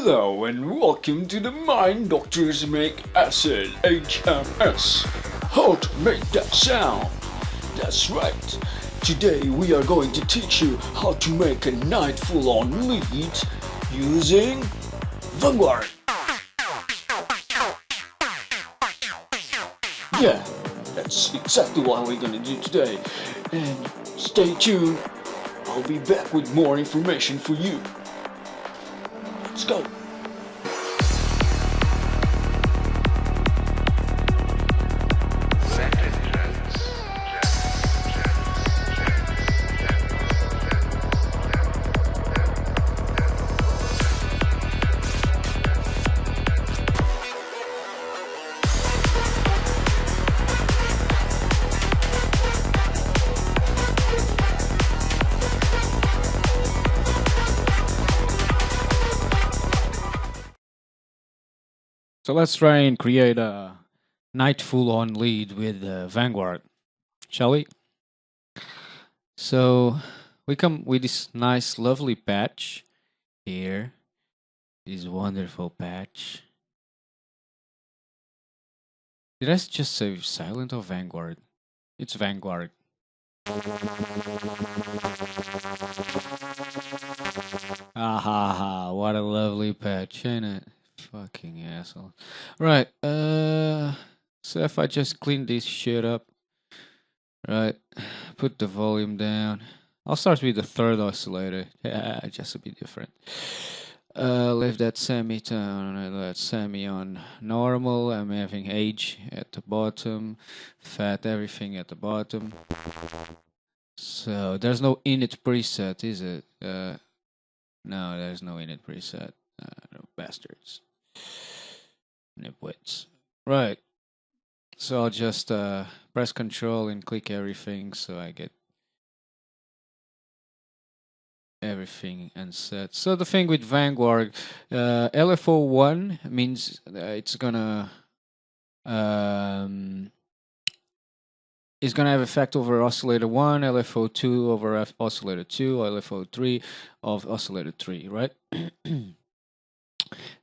Hello and welcome to the Mind Doctors Make Acid HMS. How to make that sound. That's right. Today we are going to teach you how to make a night full on lead using Vanguard. Yeah, that's exactly what we're gonna do today. And stay tuned. I'll be back with more information for you. Let's go. So let's try and create a night full on lead with Vanguard, shall we? So we come with this nice lovely patch here, this wonderful patch. Did I just say silent or Vanguard? It's Vanguard. Ah ha ha, what a lovely patch, ain't it? Fucking asshole. Right, so if I just clean this shit up, right, put the volume down. I'll start with the third oscillator, yeah, just a bit different. Leave that semitone, that semi on normal. I'm having age at the bottom, fat everything at the bottom. So there's no init preset, is it? No, there's no init preset. No bastards. Nipwits. Right. So I'll just press Control and click everything so I get everything unset. So the thing with Vanguard, LFO1 means it's gonna have effect over oscillator 1, LFO2 over oscillator 2, LFO3 of oscillator 3, right?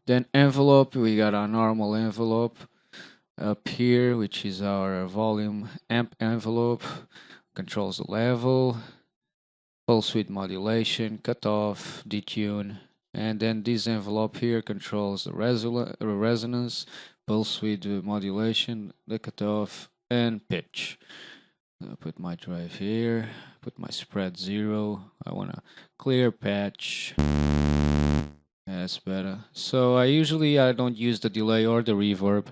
Then envelope, we got our normal envelope up here, which is our volume amp envelope, controls the level, pulse width modulation, cutoff, detune, and then this envelope here controls the resonance, pulse width modulation, the cutoff, and pitch. I'll put my drive here, put my spread 0. I want a clear patch. That's better. So I don't use the delay or the reverb.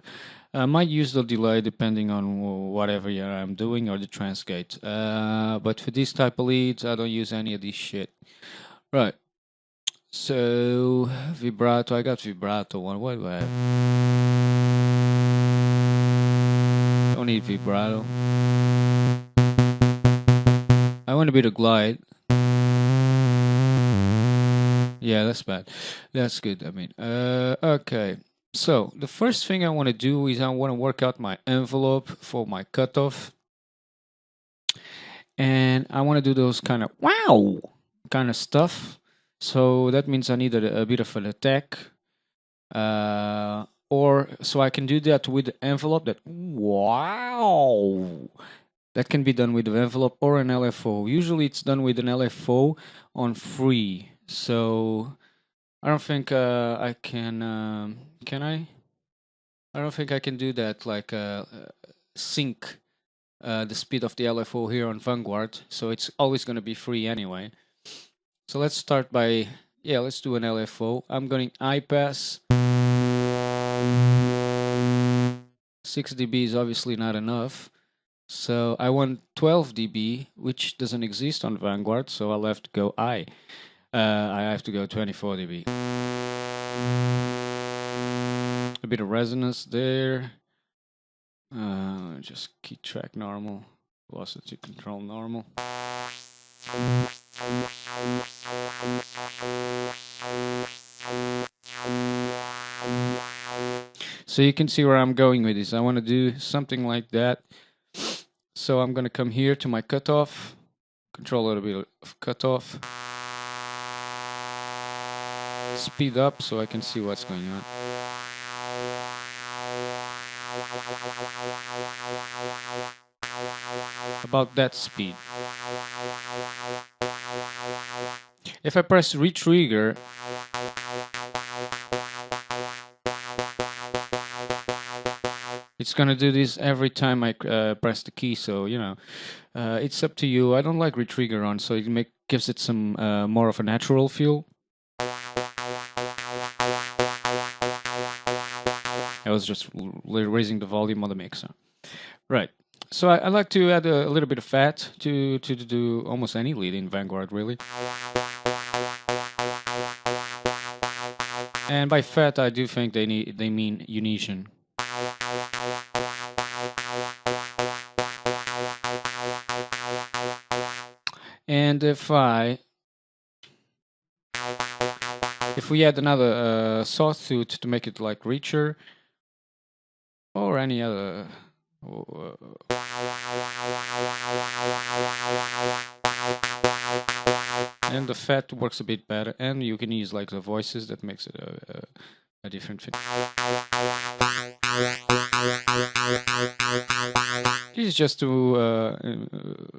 I might use the delay depending on whatever I'm doing or the transgate. But for this type of leads, I don't use any of this shit. Right. So vibrato, I got vibrato one. What do I have? Don't need vibrato. I want a bit of glide. Yeah, that's bad. That's good. I mean, okay. So the first thing I want to do is I want to work out my envelope for my cutoff. And I want to do those kind of wow kind of stuff. So that means I need a bit of an attack. Or so I can do that with the envelope that wow. That can be done with the envelope or an LFO. Usually it's done with an LFO on free. So I don't think I can. Can I? I don't think I can do that. Like sync the speed of the LFO here on Vanguard. So it's always going to be free anyway. So let's start by let's do an LFO. I'm going iPass. 6 dB is obviously not enough. So I want 12 dB, which doesn't exist on Vanguard, so I'll have to go I have to go 24 dB. A bit of resonance there. Just key track normal, velocity control normal. So you can see where I'm going with this. I want to do something like that. So I'm going to come here to my cutoff, control a little bit of cutoff. speed up so I can see what's going on. About that speed. If I press retrigger, it's gonna do this every time I press the key, so you know, it's up to you. I don't like retrigger on, so it gives it some more of a natural feel. I was just raising the volume on the mixer. Right. So I like to add a little bit of fat to do almost any lead in Vanguard, really. And by fat, I do think they mean unison. And if we add another sawtooth to make it like richer, or any other. And the fat works a bit better, and you can use like the voices that makes it a different thing. This is just to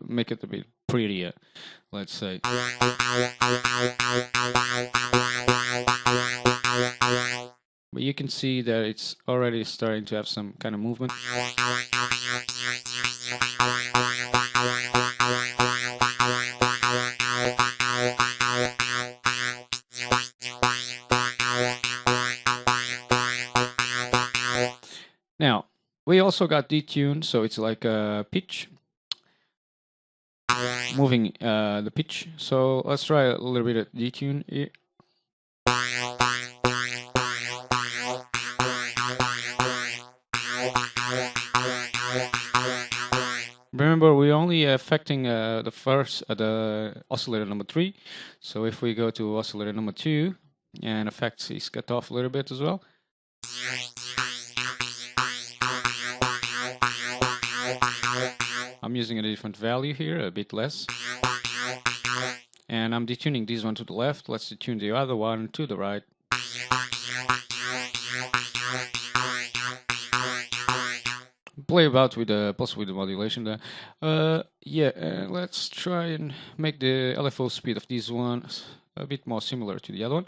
make it a bit prettier, let's say. But you can see that it's already starting to have some kind of movement. Now, we also got detuned, so it's like a pitch. Moving the pitch. So let's try a little bit of detune here. Remember, we're only affecting the oscillator number 3. So if we go to oscillator number 2, and effects is cut off a little bit as well. I'm using a different value here, a bit less. And I'm detuning this one to the left. Let's detune the other one to the right. Play about with the pulse width modulation there. Let's try and make the LFO speed of this one a bit more similar to the other one.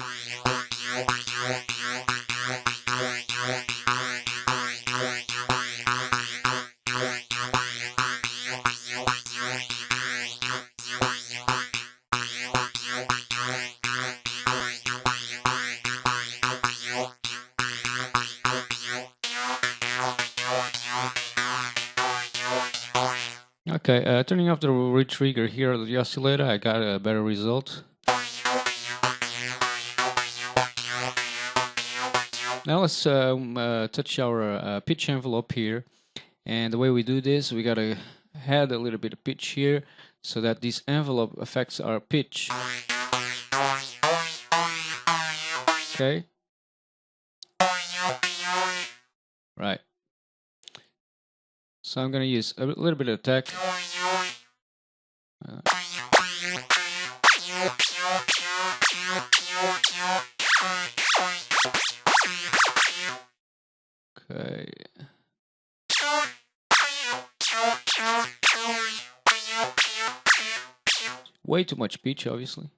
Okay, turning off the retrigger here at the oscillator, I got a better result. Now let's touch our pitch envelope here. And the way we do this, we gotta add a little bit of pitch here so that this envelope affects our pitch. Okay. Right. So I'm gonna use a little bit of attack. Okay. Way too much pitch, obviously.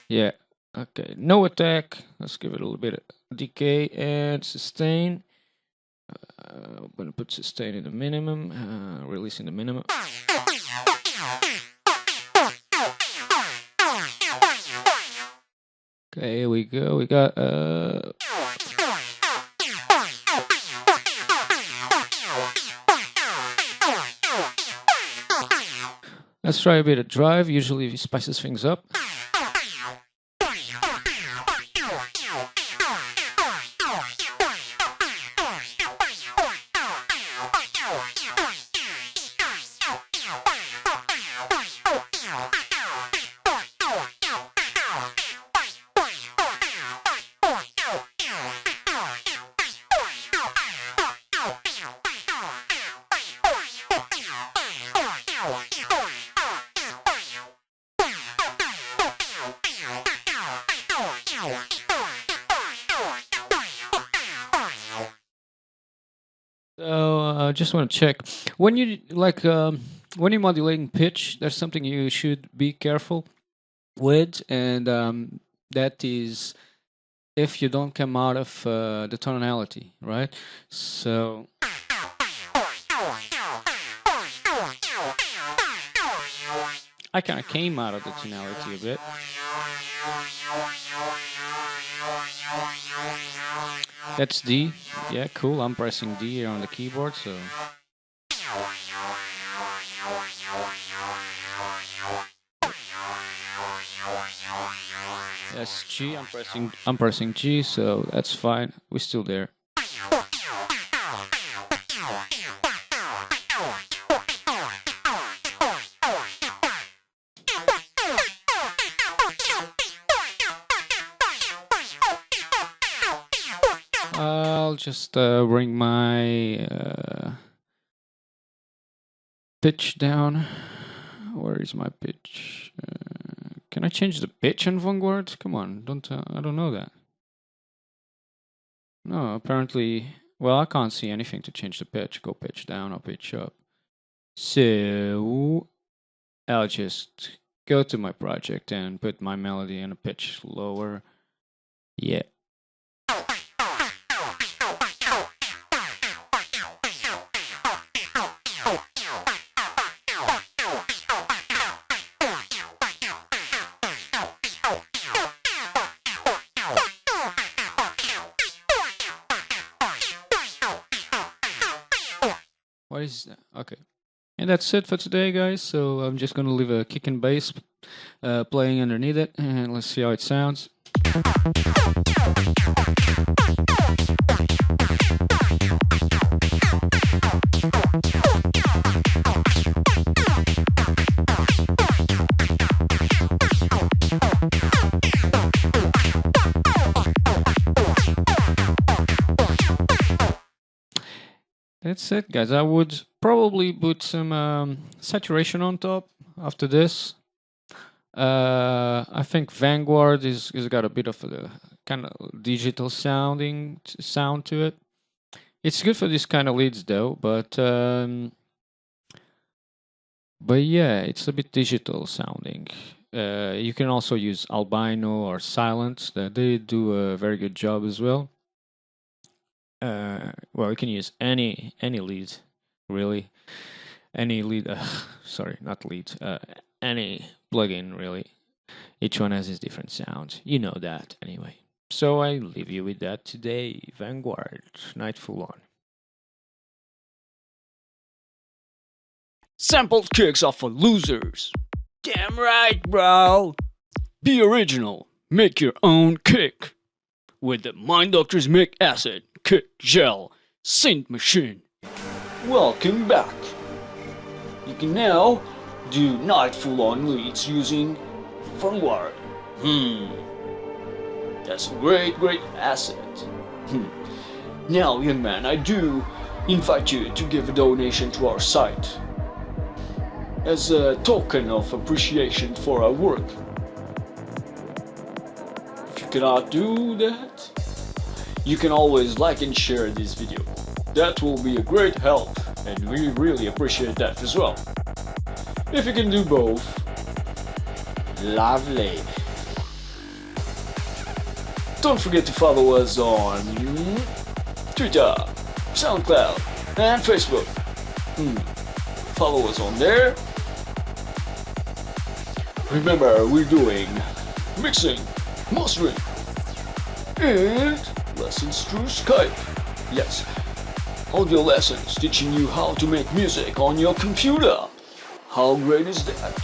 Yeah, okay, no attack. Let's give it a little bit of decay and sustain. I'm gonna put sustain in the minimum, release in the minimum. Okay, here we go. We got let's try a bit of drive. Usually it spices things up. So I just want to check when you when you're modulating pitch. There's something you should be careful with, and that is if you don't come out of the tonality, right? So I kind of came out of the tonality a bit. That's D. Yeah, cool. I'm pressing D here on the keyboard, so. That's G. I'm pressing G, so that's fine. We're still there. I'll just bring my pitch down. Where is my pitch? Can I change the pitch in Vanguard? Come on, I don't know that. No, apparently, well, I can't see anything to change the pitch. Go pitch down or pitch up. So I'll just go to my project and put my melody in a pitch lower. Yeah. What is that? Okay. And that's it for today, guys. So I'm just gonna leave a kick and bass playing underneath it, and let's see how it sounds. That's it, guys. I would probably put some saturation on top after this. I think Vanguard is got a bit of a kind of digital sound to it. It's good for this kind of leads though, but yeah, it's a bit digital sounding. You can also use albino or silence. They do a very good job as well. Well, you can use any lead, really. Any lead, sorry, not lead. Any plugin, really. Each one has its different sound. You know that, anyway. So I leave you with that today. Vanguard, Nightfall On. Sampled kicks are for losers. Damn right, bro. Be original. Make your own kick. With the Mind Doctors Make Acid Kick Gel Synth Machine. Welcome back. You can now do Nightfall On leads using Vanguard. That's a great asset. Now, young man, I do invite you to give a donation to our site as a token of appreciation for our work. If you cannot do that, you can always like and share this video. That will be a great help, and we really appreciate that as well. If you can do both, lovely. Don't forget to follow us on Twitter, SoundCloud, and Facebook. Follow us on there. Remember, we're doing mixing, mastering, and lessons through Skype. Yes, audio lessons teaching you how to make music on your computer. How great is that?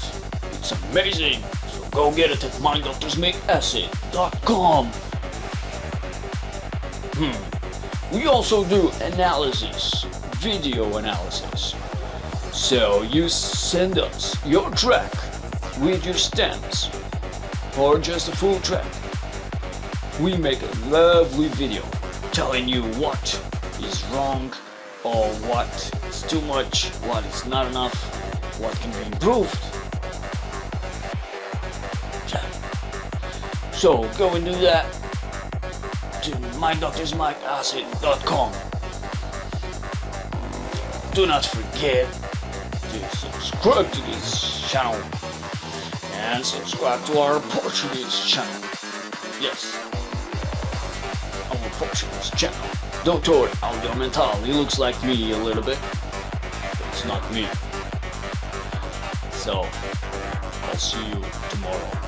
It's amazing. So go get it at minddoctorsmakeacid.com. We also do analysis, video analysis. So you send us your track with your stems or just a full track. We make a lovely video telling you what is wrong or what is too much, what is not enough, what can be improved. So go and do that to minddoctorsmakeacid.com. do not forget to subscribe to this channel and subscribe to our Portuguese channel. Yes, our Portuguese channel. Doutor Audio Mental. He looks like me a little bit, but it's not me. So, I'll see you tomorrow.